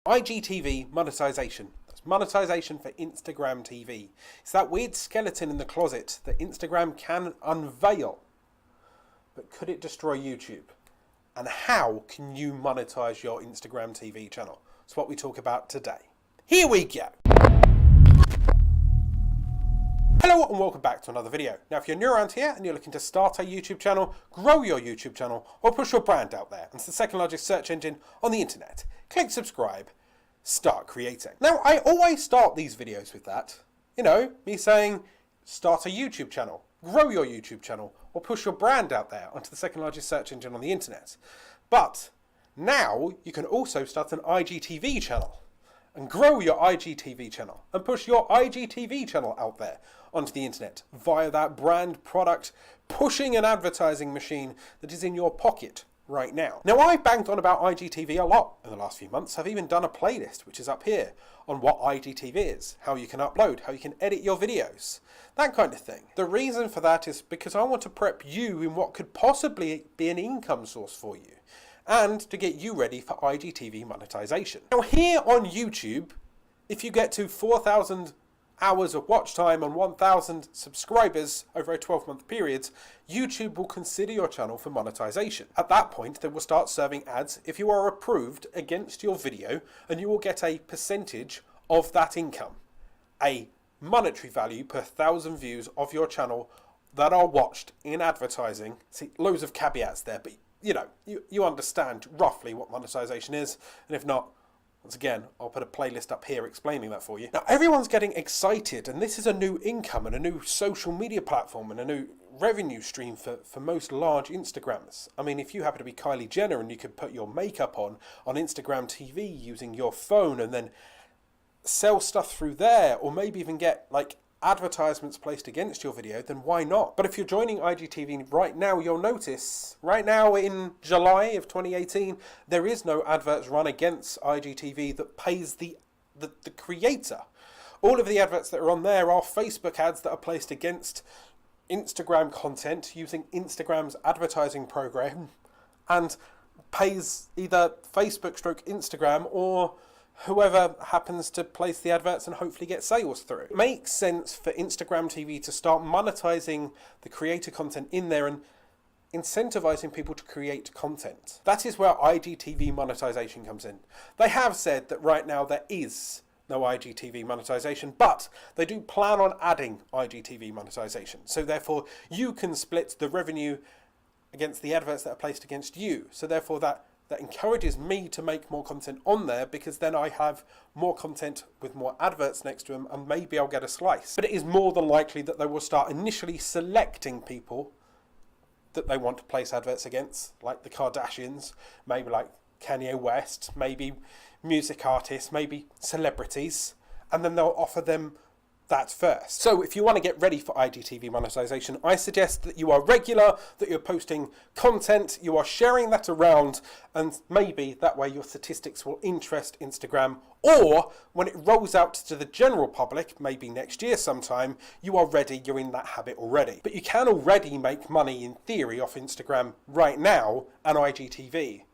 IGTV monetization. That's monetization for Instagram TV. It's that weird skeleton in the closet that Instagram can unveil. But could it destroy YouTube? And how can you monetize your Instagram TV channel? That's what we talk about today. Here we go. Hello and welcome back to another video. Now if you're new around here and you're looking to start a YouTube channel, grow your YouTube channel, or push your brand out there, and it's the second largest search engine on the internet, click subscribe, start creating. Now I always start these videos with that, me saying start a YouTube channel, grow your YouTube channel, or push your brand out there onto the second largest search engine on the internet. But now you can also start an IGTV channel and grow your IGTV channel and push your IGTV channel out there onto the internet via that brand product pushing and advertising machine that is in your pocket right now. Now I've banged on about IGTV a lot in the last few months. I've even done a playlist which is up here on what IGTV is, how you can upload, how you can edit your videos, that kind of thing. The reason for that is because I want to prep you in what could possibly be an income source for you, and to get you ready for IGTV monetization. Now here on YouTube, if you get to 4,000 hours of watch time and 1,000 subscribers over a 12-month period, YouTube will consider your channel for monetization. At that point, they will start serving ads if you are approved against your video, and you will get a percentage of that income, a monetary value per 1,000 views of your channel that are watched in advertising. See, loads of caveats there, but you understand roughly what monetization is, and if not, once again, I'll put a playlist up here explaining that for you. Now, everyone's getting excited, and this is a new income and a new social media platform and a new revenue stream for most large Instagrammers. I mean, if you happen to be Kylie Jenner and you could put your makeup on Instagram TV using your phone and then sell stuff through there, or maybe even get advertisements placed against your video, then why not? But if you're joining IGTV right now, you'll notice right now in July of 2018, there is no adverts run against IGTV that pays the creator. All of the adverts that are on there are Facebook ads that are placed against Instagram content using Instagram's advertising program and pays either Facebook / Instagram or whoever happens to place the adverts and hopefully get sales through. It makes sense for Instagram TV to start monetizing the creator content in there and incentivizing people to create content. That is where IGTV monetization comes in. They have said that right now there is no IGTV monetization, but they do plan on adding IGTV monetization. So therefore you can split the revenue against the adverts that are placed against you. So therefore that encourages me to make more content on there, because then I have more content with more adverts next to them and maybe I'll get a slice. But it is more than likely that they will start initially selecting people that they want to place adverts against, like the Kardashians, maybe like Kanye West, maybe music artists, maybe celebrities, and then they'll offer them that first. So if you want to get ready for IGTV monetization, I suggest that you are regular, that you're posting content, you are sharing that around, and maybe that way your statistics will interest Instagram, or when it rolls out to the general public, maybe next year sometime, you are ready, you're in that habit already. But you can already make money in theory off Instagram right now and IGTV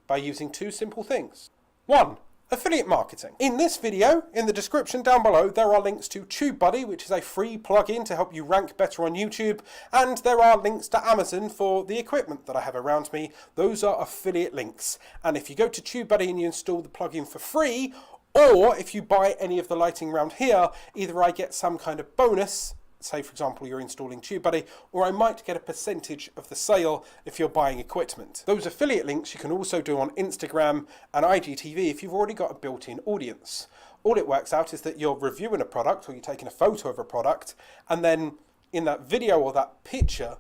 by using two simple things. 1. Affiliate marketing. In this video, in the description down below, there are links to TubeBuddy, which is a free plugin to help you rank better on YouTube, and there are links to Amazon for the equipment that I have around me. Those are affiliate links. And if you go to TubeBuddy and you install the plugin for free, or if you buy any of the lighting around here, either I get some kind of bonus, say for example you're installing TubeBuddy, or I might get a percentage of the sale if you're buying equipment. Those affiliate links you can also do on Instagram and IGTV if you've already got a built-in audience. All it works out is that you're reviewing a product or you're taking a photo of a product, and then in that video or that picture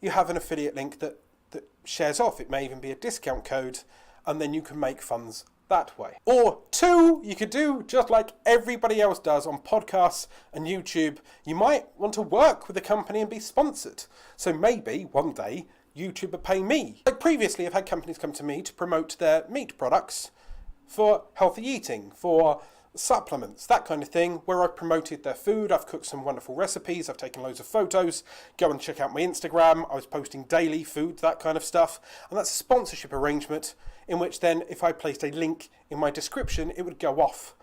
you have an affiliate link that shares off. It may even be a discount code, and then you can make funds that way. Or 2, you could do just like everybody else does on podcasts and YouTube. You might want to work with a company and be sponsored. So maybe one day YouTube will pay me. Like previously I've had companies come to me to promote their meat products for healthy eating, for supplements, that kind of thing, where I've promoted their food, I've cooked some wonderful recipes, I've taken loads of photos. Go and check out my Instagram, I was posting daily food, that kind of stuff. And that's a sponsorship arrangement in which then if I placed a link in my description, it would go off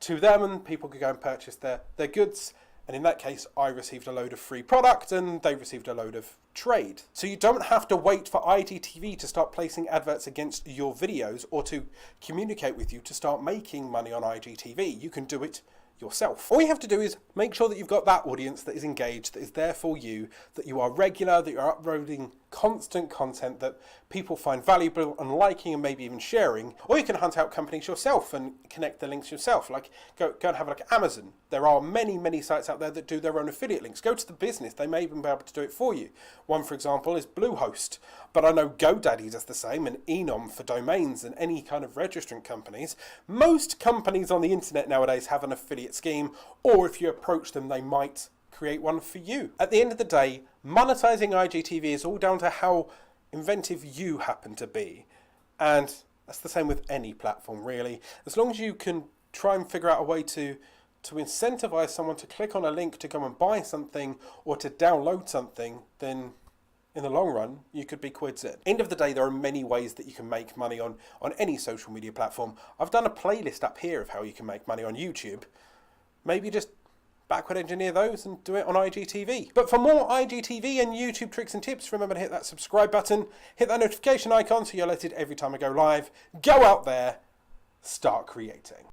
to them and people could go and purchase their goods. And in that case, I received a load of free product and they received a load of trade. So you don't have to wait for IGTV to start placing adverts against your videos or to communicate with you to start making money on IGTV. You can do it yourself. All you have to do is make sure that you've got that audience that is engaged, that is there for you, that you are regular, that you're uploading constant content that people find valuable and liking and maybe even sharing. Or you can hunt out companies yourself and connect the links yourself. Like go and have a look at Amazon. There are many sites out there that do their own affiliate links. Go to the business, they may even be able to do it for you. One, for example, is Bluehost, but I know GoDaddy does the same, and Enom for domains and any kind of registrant companies. Most companies on the internet nowadays have an affiliate scheme, or if you approach them, they might create one for you. At the end of the day, monetizing IGTV is all down to how inventive you happen to be. And that's the same with any platform, really. As long as you can try and figure out a way to incentivize someone to click on a link to go and buy something or to download something, then in the long run, you could be quids in. End of the day, there are many ways that you can make money on any social media platform. I've done a playlist up here of how you can make money on YouTube. Maybe just backward engineer those and do it on IGTV. But for more IGTV and YouTube tricks and tips, remember to hit that subscribe button, hit that notification icon so you're alerted every time I go live. Go out there, start creating.